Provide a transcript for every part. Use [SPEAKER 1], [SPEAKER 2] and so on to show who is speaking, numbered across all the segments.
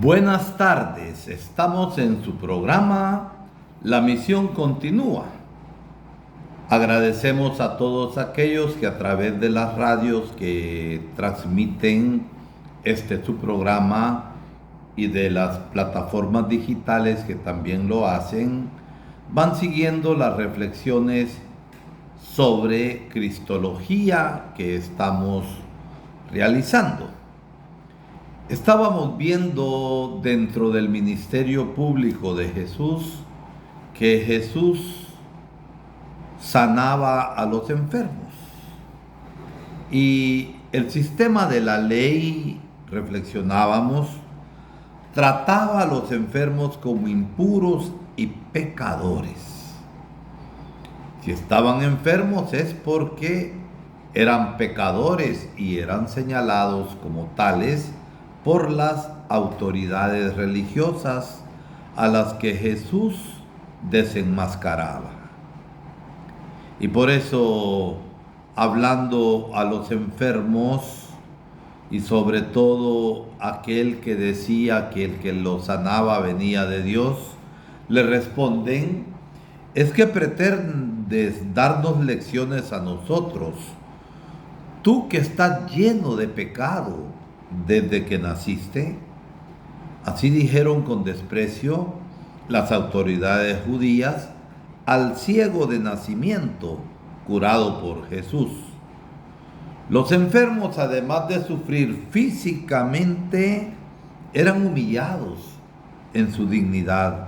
[SPEAKER 1] Buenas tardes, estamos en su programa La Misión Continúa. Agradecemos a todos aquellos que a través de las radios que transmiten su programa y de las plataformas digitales que también lo hacen, van siguiendo las reflexiones sobre Cristología que estamos realizando. Estábamos viendo dentro del ministerio público de Jesús que Jesús sanaba a los enfermos. Y el sistema de la ley, reflexionábamos, trataba a los enfermos como impuros y pecadores. Si estaban enfermos es porque eran pecadores y eran señalados como tales por las autoridades religiosas a las que Jesús desenmascaraba. Y por eso, hablando a los enfermos y sobre todo aquel que decía que el que lo sanaba venía de Dios, le responden: es que pretendes darnos lecciones a nosotros, tú que estás lleno de pecado desde que naciste. Así dijeron con desprecio las autoridades judías al ciego de nacimiento, curado por Jesús. Los enfermos, además de sufrir físicamente, eran humillados en su dignidad,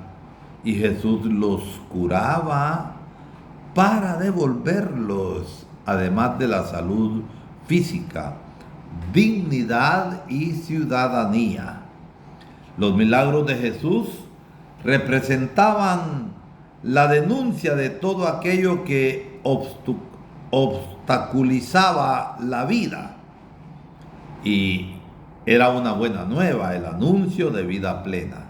[SPEAKER 1] y Jesús los curaba para devolverlos, además de la salud física, dignidad y ciudadanía. Los milagros de Jesús representaban la denuncia de todo aquello que obstaculizaba la vida, y era una buena nueva, el anuncio de vida plena.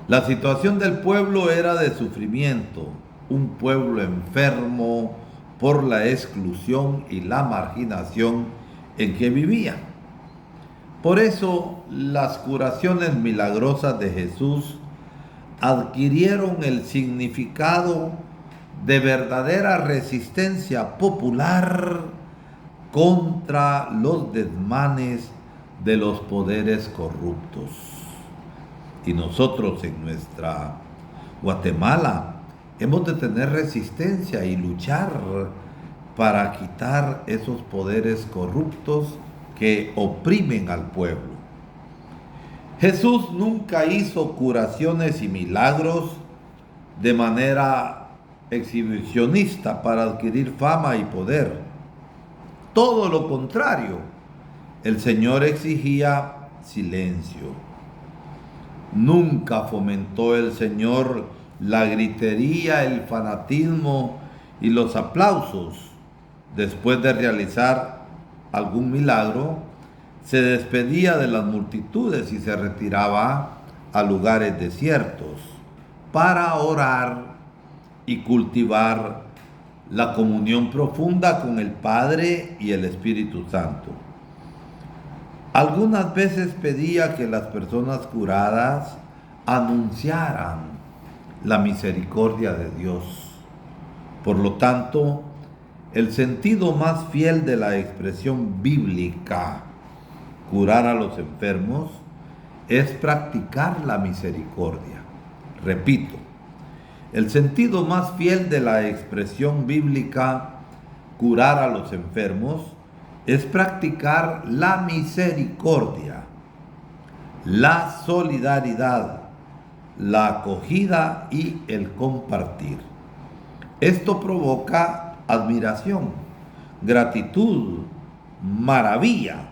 [SPEAKER 1] La situación del pueblo era de sufrimiento, un pueblo enfermo por la exclusión y la marginación en que vivía. Por eso las curaciones milagrosas de Jesús adquirieron el significado de verdadera resistencia popular contra los desmanes de los poderes corruptos. Y nosotros en nuestra Guatemala hemos de tener resistencia y luchar para quitar esos poderes corruptos que oprimen al pueblo. Jesús nunca hizo curaciones y milagros de manera exhibicionista para adquirir fama y poder. Todo lo contrario, el Señor exigía silencio. Nunca fomentó el Señor la gritería, el fanatismo y los aplausos. Después de realizar algún milagro, se despedía de las multitudes y se retiraba a lugares desiertos para orar y cultivar la comunión profunda con el Padre y el Espíritu Santo. Algunas veces pedía que las personas curadas anunciaran la misericordia de Dios. Por lo tanto, el sentido más fiel de la expresión bíblica, curar a los enfermos, es practicar la misericordia. Repito, el sentido más fiel de la expresión bíblica, curar a los enfermos, es practicar la misericordia, la solidaridad, la acogida y el compartir. Esto provoca admiración, gratitud, maravilla.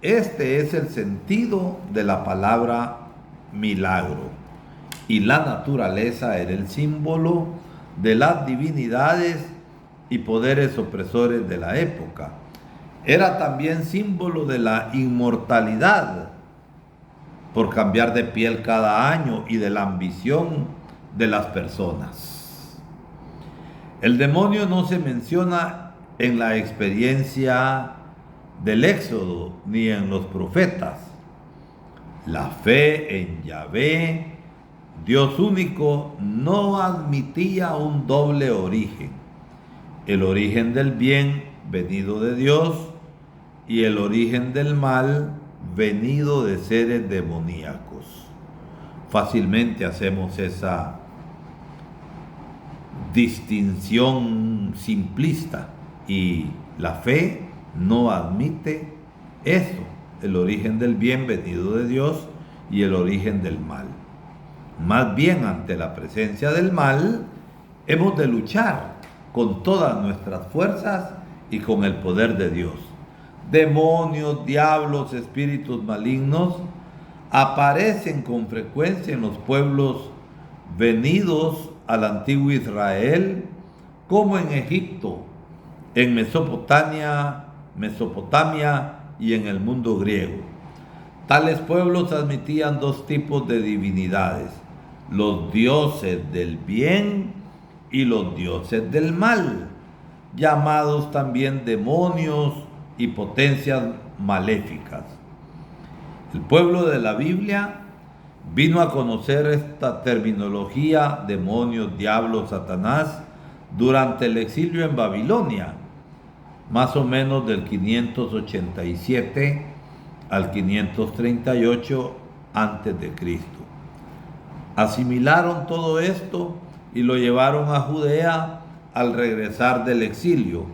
[SPEAKER 1] Este es el sentido de la palabra milagro. Y la naturaleza era el símbolo de las divinidades y poderes opresores de la época. Era también símbolo de la inmortalidad por cambiar de piel cada año y de la ambición de las personas. El demonio no se menciona en la experiencia del Éxodo ni en los profetas. La fe en Yahvé, Dios único, no admitía un doble origen: el origen del bien venido de Dios y el origen del mal venido de seres demoníacos. Fácilmente hacemos esa distinción simplista, y la fe no admite eso, el origen del bien venido de Dios y el origen del mal. Más bien, ante la presencia del mal, hemos de luchar con todas nuestras fuerzas y con el poder de Dios. Demonios, diablos, espíritus malignos aparecen con frecuencia en los pueblos venidos al antiguo Israel, como en Egipto, en Mesopotamia y en el mundo griego. Tales pueblos admitían dos tipos de divinidades: los dioses del bien y los dioses del mal, llamados también demonios y potencias maléficas. El pueblo de la Biblia vino a conocer esta terminología, demonios, diablos, Satanás, durante el exilio en Babilonia, más o menos del 587 al 538 antes de Cristo. Asimilaron todo esto y lo llevaron a Judea al regresar del exilio,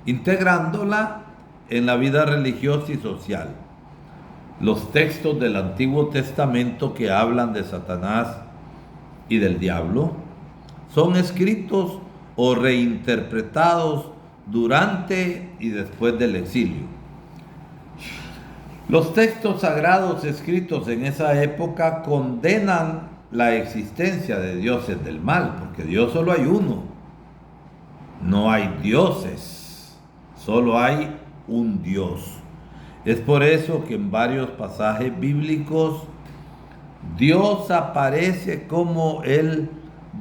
[SPEAKER 1] integrándola en la vida religiosa y social. Los textos del Antiguo Testamento que hablan de Satanás y del diablo son escritos o reinterpretados durante y después del exilio. Los textos sagrados escritos en esa época condenan la existencia de dioses del mal, porque Dios solo hay uno. No hay dioses, solo hay un Dios. Es por eso que en varios pasajes bíblicos Dios aparece como el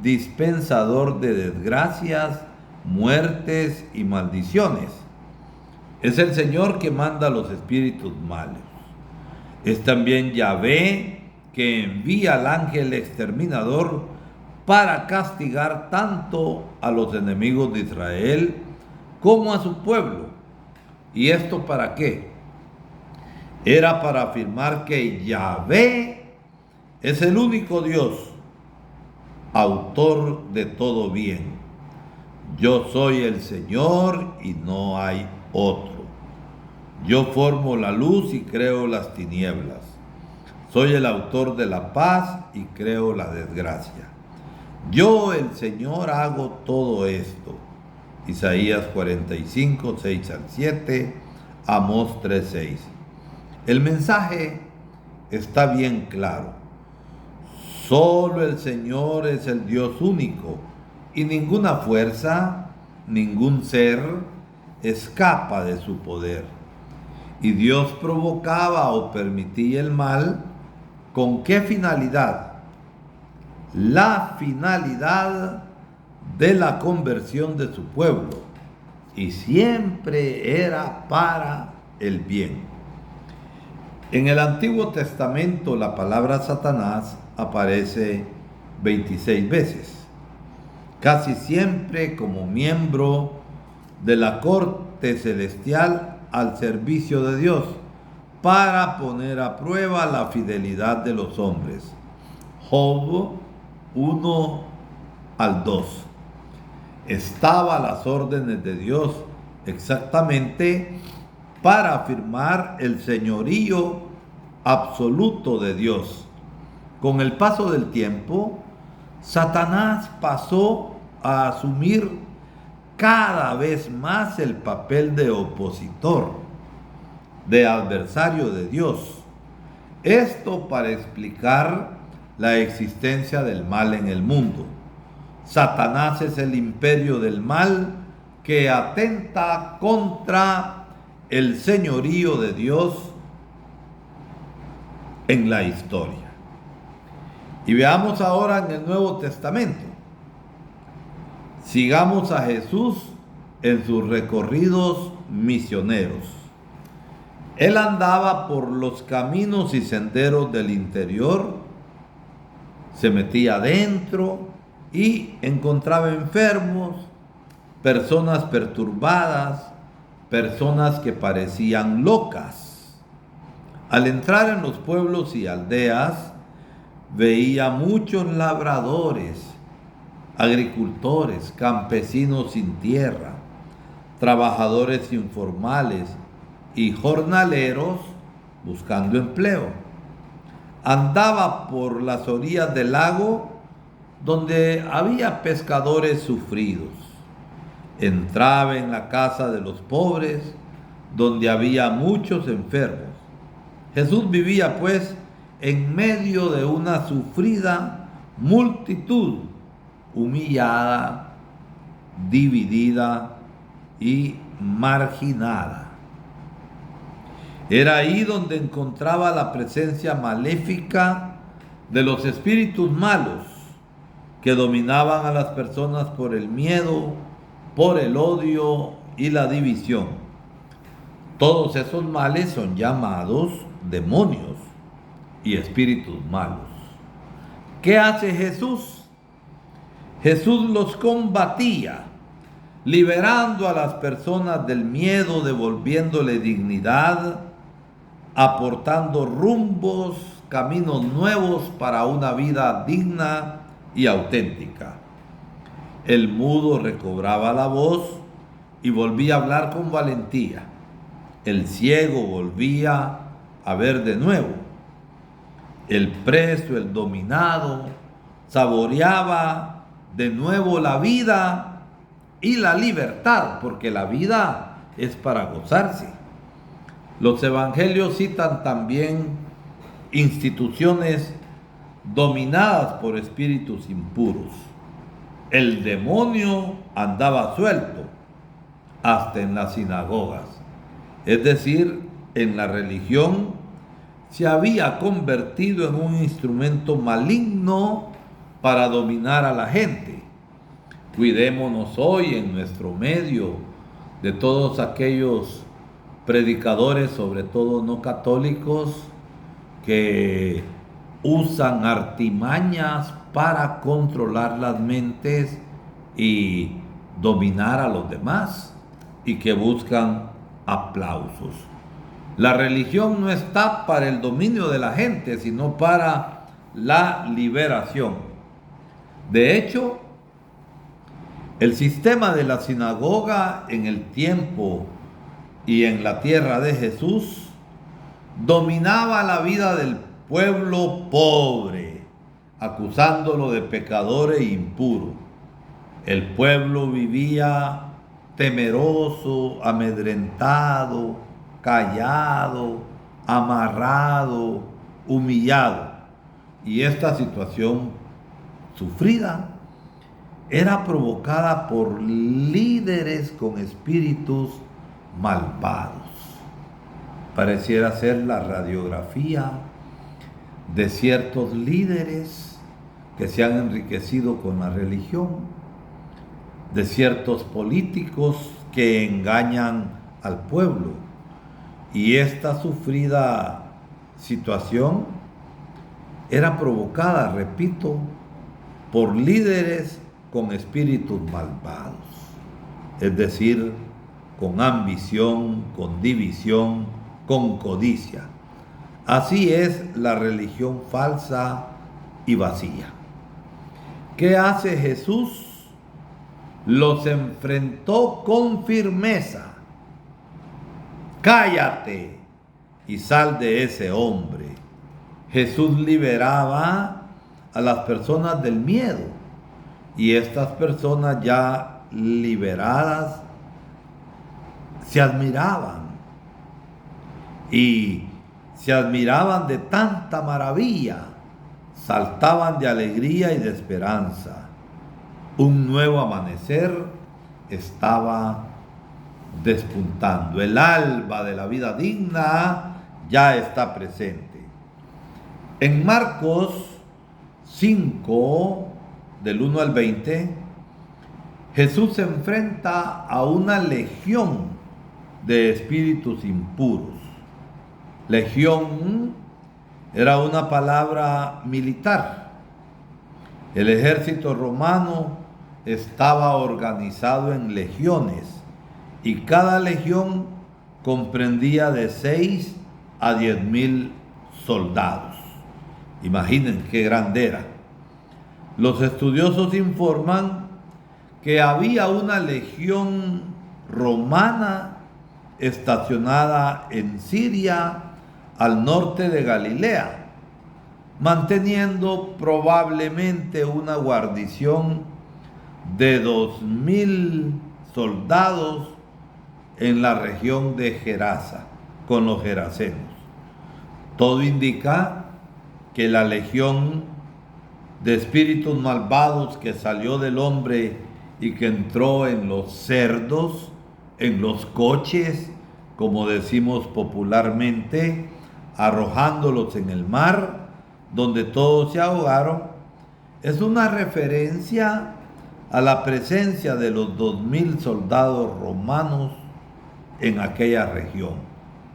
[SPEAKER 1] dispensador de desgracias, muertes y maldiciones. Es el Señor que manda a los espíritus malos. Es también Yahvé que envía al ángel exterminador para castigar tanto a los enemigos de Israel como a su pueblo. ¿Y esto para qué? Era para afirmar que Yahvé es el único Dios, autor de todo bien. Yo soy el Señor y no hay otro. Yo formo la luz y creo las tinieblas. Soy el autor de la paz y creo la desgracia. Yo, el Señor, hago todo esto. Isaías 45, 6 al 7, Amós 3, 6. El mensaje está bien claro. Solo el Señor es el Dios único, y ninguna fuerza, ningún ser escapa de su poder. Y Dios provocaba o permitía el mal, ¿con qué finalidad? La finalidad de la conversión de su pueblo, y siempre era para el bien. En el Antiguo Testamento la palabra Satanás aparece 26 veces, casi siempre como miembro de la corte celestial al servicio de Dios, para poner a prueba la fidelidad de los hombres. Job 1 al 2. Estaba a las órdenes de Dios exactamente para afirmar el señorío absoluto de Dios. Con el paso del tiempo, Satanás pasó a asumir cada vez más el papel de opositor, de adversario de Dios. Esto para explicar la existencia del mal en el mundo. Satanás es el imperio del mal que atenta contra el señorío de Dios en la historia. Y veamos ahora en el Nuevo Testamento. Sigamos a Jesús en sus recorridos misioneros. Él andaba por los caminos y senderos del interior, se metía adentro y encontraba enfermos, personas perturbadas, personas que parecían locas. Al entrar en los pueblos y aldeas, veía muchos labradores, agricultores, campesinos sin tierra, trabajadores informales y jornaleros buscando empleo. Andaba por las orillas del lago donde había pescadores sufridos. Entraba en la casa de los pobres donde había muchos enfermos. Jesús vivía pues en medio de una sufrida multitud, humillada, dividida y marginada. Era ahí donde encontraba la presencia maléfica de los espíritus malos que dominaban a las personas por el miedo, por el odio y la división. Todos esos males son llamados demonios y espíritus malos. ¿Qué hace Jesús? Jesús los combatía, liberando a las personas del miedo, devolviéndole dignidad, aportando rumbos, caminos nuevos para una vida digna y auténtica. El mudo recobraba la voz y volvía a hablar con valentía. El ciego volvía a ver de nuevo. El preso, el dominado, saboreaba de nuevo la vida y la libertad, porque la vida es para gozarse. Los evangelios citan también instituciones dominadas por espíritus impuros. El demonio andaba suelto hasta en las sinagogas, es decir, en la religión se había convertido en un instrumento maligno para dominar a la gente. Cuidémonos hoy en nuestro medio de todos aquellos predicadores, sobre todo no católicos, que usan artimañas para controlar las mentes y dominar a los demás y que buscan aplausos. La religión no está para el dominio de la gente, sino para la liberación. De hecho, el sistema de la sinagoga en el tiempo y en la tierra de Jesús dominaba la vida del pueblo pobre, acusándolo de pecador e impuro. El pueblo vivía temeroso, amedrentado, callado, amarrado, humillado. Y esta situación sufrida era provocada por líderes con espíritus malvados. Pareciera ser la radiografía de ciertos líderes que se han enriquecido con la religión, de ciertos políticos que engañan al pueblo. Y esta sufrida situación era provocada, repito, por líderes con espíritus malvados, es decir, con ambición, con división, con codicia. Así es la religión falsa y vacía. ¿Qué hace Jesús? Los enfrentó con firmeza. Cállate y sal de ese hombre. Jesús liberaba a las personas del miedo y estas personas ya liberadas se admiraban y se admiraban de tanta maravilla, saltaban de alegría y de esperanza. Un nuevo amanecer estaba despuntando. El alba de la vida digna ya está presente. En Marcos 5, del 1 al 20, Jesús se enfrenta a una legión de espíritus impuros. Legión era una palabra militar. El ejército romano estaba organizado en legiones y cada legión comprendía de 6 a 10,000 soldados. Imaginen qué grande era. Los estudiosos informan que había una legión romana estacionada en Siria, al norte de Galilea, manteniendo probablemente una guarnición de 2,000 soldados en la región de Gerasa, con los gerasenos. Todo indica que la legión de espíritus malvados que salió del hombre y que entró en los cerdos, en los coches, como decimos popularmente, arrojándolos en el mar, donde todos se ahogaron, es una referencia a la presencia de los 2,000 soldados romanos en aquella región.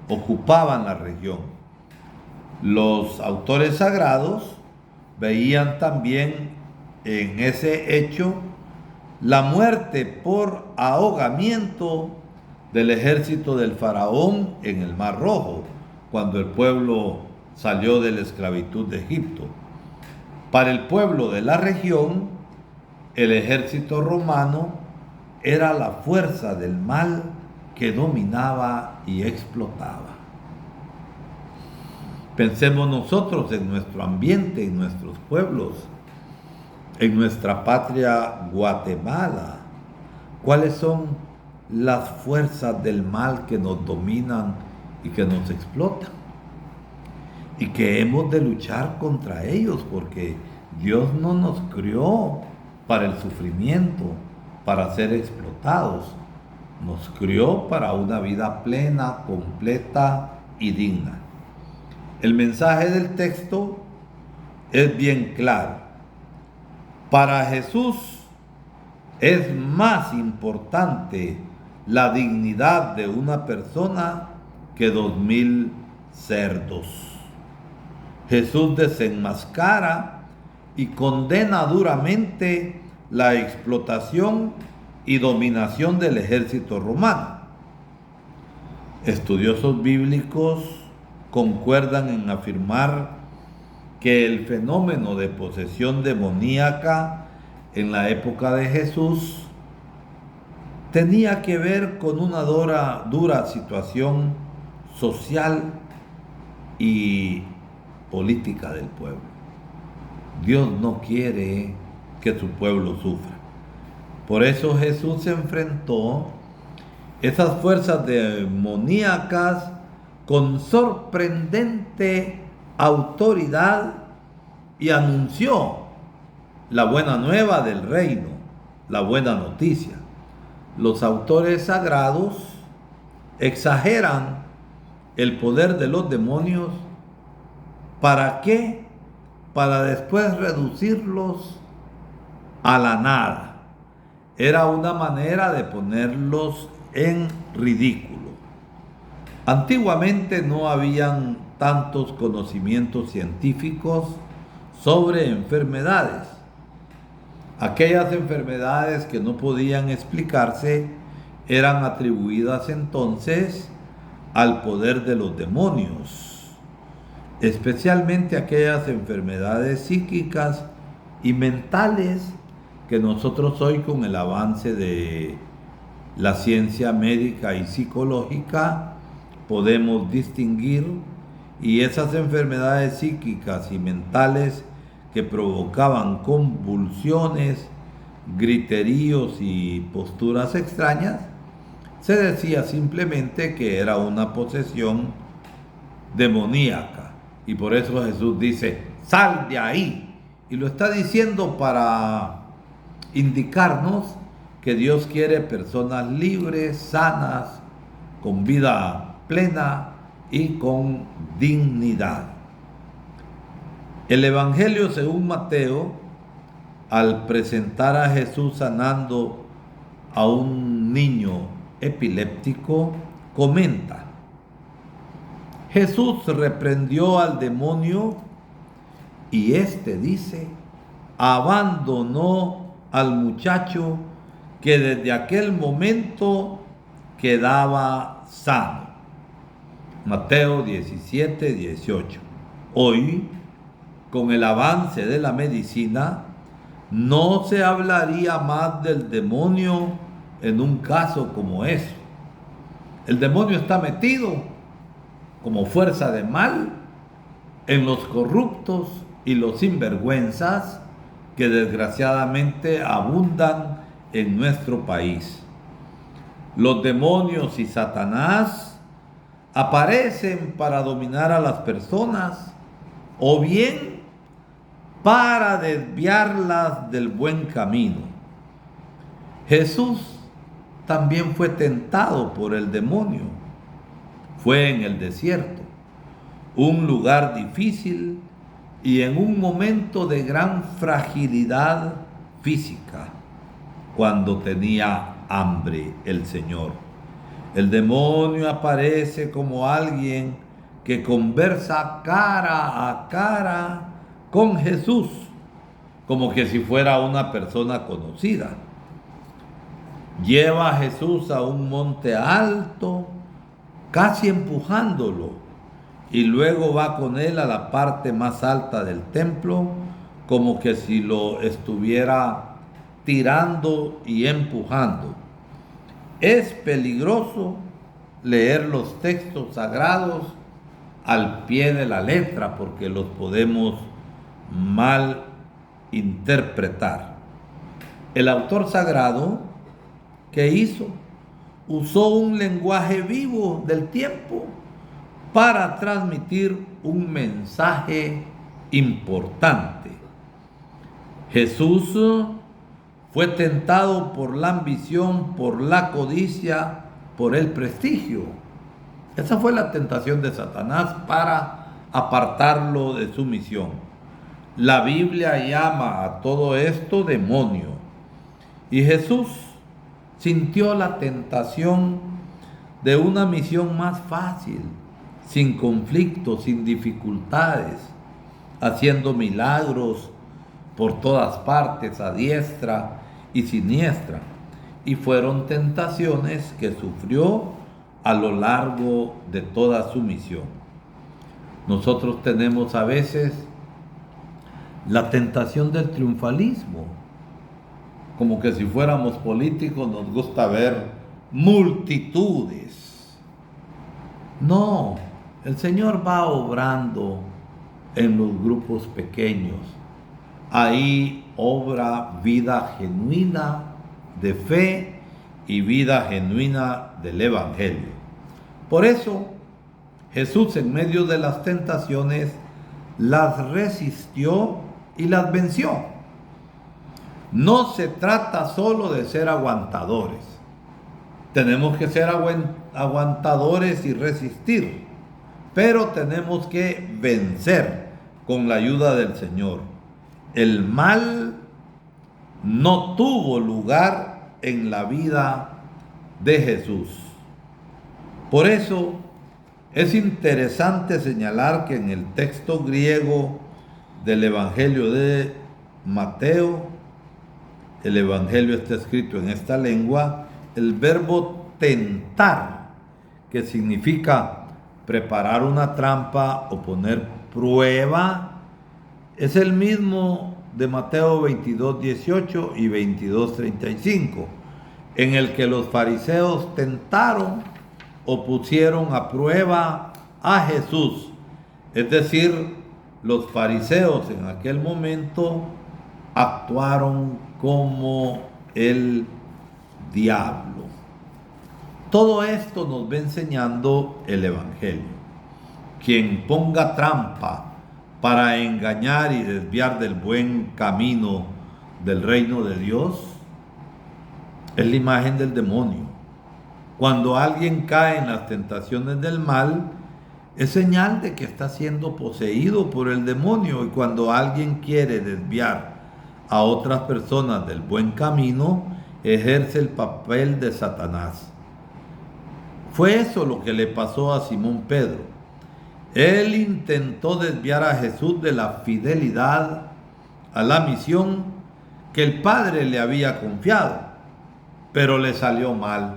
[SPEAKER 1] Ocupaban la región. Los autores sagrados veían también en ese hecho la muerte por ahogamiento del ejército del faraón en el Mar Rojo, cuando el pueblo salió de la esclavitud de Egipto. Para el pueblo de la región, el ejército romano era la fuerza del mal que dominaba y explotaba. Pensemos nosotros en nuestro ambiente, en nuestros pueblos, en nuestra patria Guatemala. ¿Cuáles son las fuerzas del mal que nos dominan y que nos explotan? Y que hemos de luchar contra ellos, porque Dios no nos crió para el sufrimiento, para ser explotados. Nos crió para una vida plena, completa y digna. El mensaje del texto es bien claro. Para Jesús es más importante la dignidad de una persona que 2,000 cerdos. Jesús desenmascara y condena duramente la explotación y dominación del ejército romano. Estudiosos bíblicos concuerdan en afirmar que el fenómeno de posesión demoníaca en la época de Jesús tenía que ver con una dura situación social y política del pueblo. Dios no quiere que su pueblo sufra. Por eso Jesús se enfrentó esas fuerzas demoníacas con sorprendente autoridad y anunció la buena nueva del reino, la buena noticia. Los autores sagrados exageran el poder de los demonios. ¿Para qué? Para después reducirlos a la nada. Era una manera de ponerlos en ridículo. Antiguamente no habían tantos conocimientos científicos sobre enfermedades. Aquellas enfermedades que no podían explicarse eran atribuidas entonces al poder de los demonios, especialmente aquellas enfermedades psíquicas y mentales que nosotros hoy, con el avance de la ciencia médica y psicológica, podemos distinguir, y esas enfermedades psíquicas y mentales que provocaban convulsiones, griteríos y posturas extrañas, se decía simplemente que era una posesión demoníaca. Y por eso Jesús dice: sal de ahí. Y lo está diciendo para indicarnos que Dios quiere personas libres, sanas, con vida plena y con dignidad. El Evangelio según Mateo, al presentar a Jesús sanando a un niño epiléptico, comenta: Jesús reprendió al demonio y éste dice, abandonó al muchacho que desde aquel momento quedaba sano. Mateo 17, 18. Hoy, con el avance de la medicina, no se hablaría más del demonio en un caso como ese. El demonio está metido como fuerza de mal en los corruptos y los sinvergüenzas que desgraciadamente abundan en nuestro país. Los demonios y Satanás aparecen para dominar a las personas o bien para desviarlas del buen camino. Jesús también fue tentado por el demonio. Fue en el desierto, un lugar difícil y en un momento de gran fragilidad física, cuando tenía hambre el Señor. El demonio aparece como alguien que conversa cara a cara con Jesús, como que si fuera una persona conocida. Lleva a Jesús a un monte alto, casi empujándolo, y luego va con él a la parte más alta del templo, como que si lo estuviera tirando y empujando. Es peligroso leer los textos sagrados al pie de la letra porque los podemos mal interpretar. El autor sagrado, ¿qué hizo? Usó un lenguaje vivo del tiempo para transmitir un mensaje importante. Jesús fue tentado por la ambición, por la codicia, por el prestigio. Esa fue la tentación de Satanás para apartarlo de su misión. La Biblia llama a todo esto demonio. Y Jesús sintió la tentación de una misión más fácil, sin conflictos, sin dificultades, haciendo milagros por todas partes, a diestra y siniestra. Y fueron tentaciones que sufrió a lo largo de toda su misión. Nosotros tenemos a veces la tentación del triunfalismo. Como que si fuéramos políticos nos gusta ver multitudes. No, el Señor va obrando en los grupos pequeños. Ahí obra vida genuina de fe y vida genuina del Evangelio. Por eso, Jesús en medio de las tentaciones las resistió y las venció. No se trata solo de ser aguantadores. Tenemos que ser aguantadores y resistir, pero tenemos que vencer con la ayuda del Señor. El mal no tuvo lugar en la vida de Jesús. Por eso es interesante señalar que en el texto griego del Evangelio de Mateo, el Evangelio está escrito en esta lengua, el verbo tentar, que significa preparar una trampa o poner prueba, es el mismo de Mateo 22, 18 y 22, 35, en el que los fariseos tentaron o pusieron a prueba a Jesús. Es decir, los fariseos en aquel momento actuaron como el diablo. Todo esto nos va enseñando el Evangelio. Quien ponga trampa para engañar y desviar del buen camino del reino de Dios es la imagen del demonio. Cuando alguien cae en las tentaciones del mal, es señal de que está siendo poseído por el demonio. Y cuando alguien quiere desviar a otras personas del buen camino, ejerce el papel de Satanás. Fue eso lo que le pasó a Simón Pedro. Él intentó desviar a Jesús de la fidelidad a la misión que el Padre le había confiado, pero le salió mal.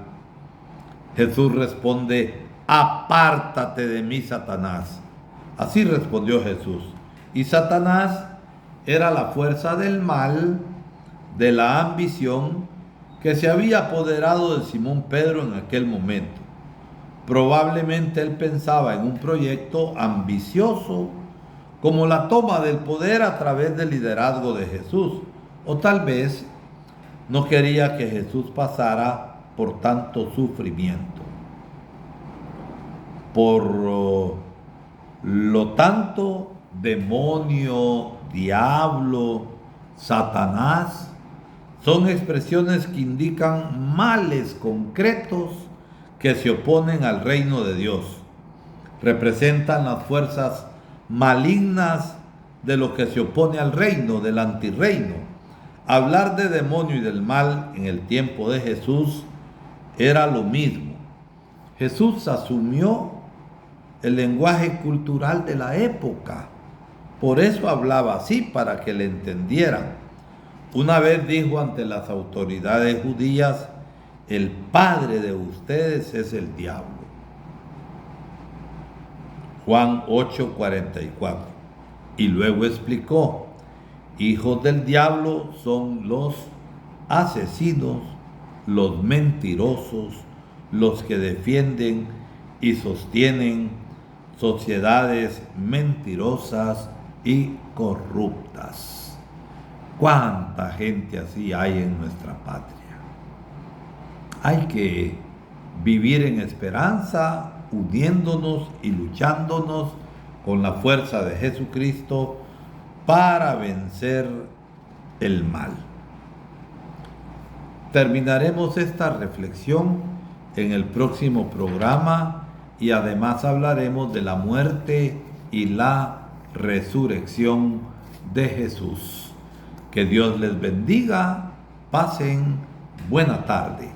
[SPEAKER 1] Jesús responde: apártate de mí, Satanás. Así respondió Jesús. Y Satanás era la fuerza del mal, de la ambición, que se había apoderado de Simón Pedro en aquel momento. Probablemente él pensaba en un proyecto ambicioso, como la toma del poder a través del liderazgo de Jesús, o tal vez no quería que Jesús pasara por tanto sufrimiento. Por lo tanto, demonio, diablo, Satanás, son expresiones que indican males concretos que se oponen al reino de Dios. Representan las fuerzas malignas de lo que se opone al reino, del antirreino. Hablar de demonio y del mal en el tiempo de Jesús era lo mismo. Jesús asumió el lenguaje cultural de la época. Por eso hablaba así, para que le entendieran. Una vez dijo ante las autoridades judías: el padre de ustedes es el diablo. Juan 8:44. Y luego explicó: hijos del diablo son los asesinos, los mentirosos, los que defienden y sostienen sociedades mentirosas y corruptas. ¿Cuánta gente así hay en nuestra patria? Hay que vivir en esperanza, uniéndonos y luchándonos con la fuerza de Jesucristo para vencer el mal. Terminaremos esta reflexión en el próximo programa y además hablaremos de la muerte y la resurrección de Jesús. Que Dios les bendiga. Pasen buena tarde.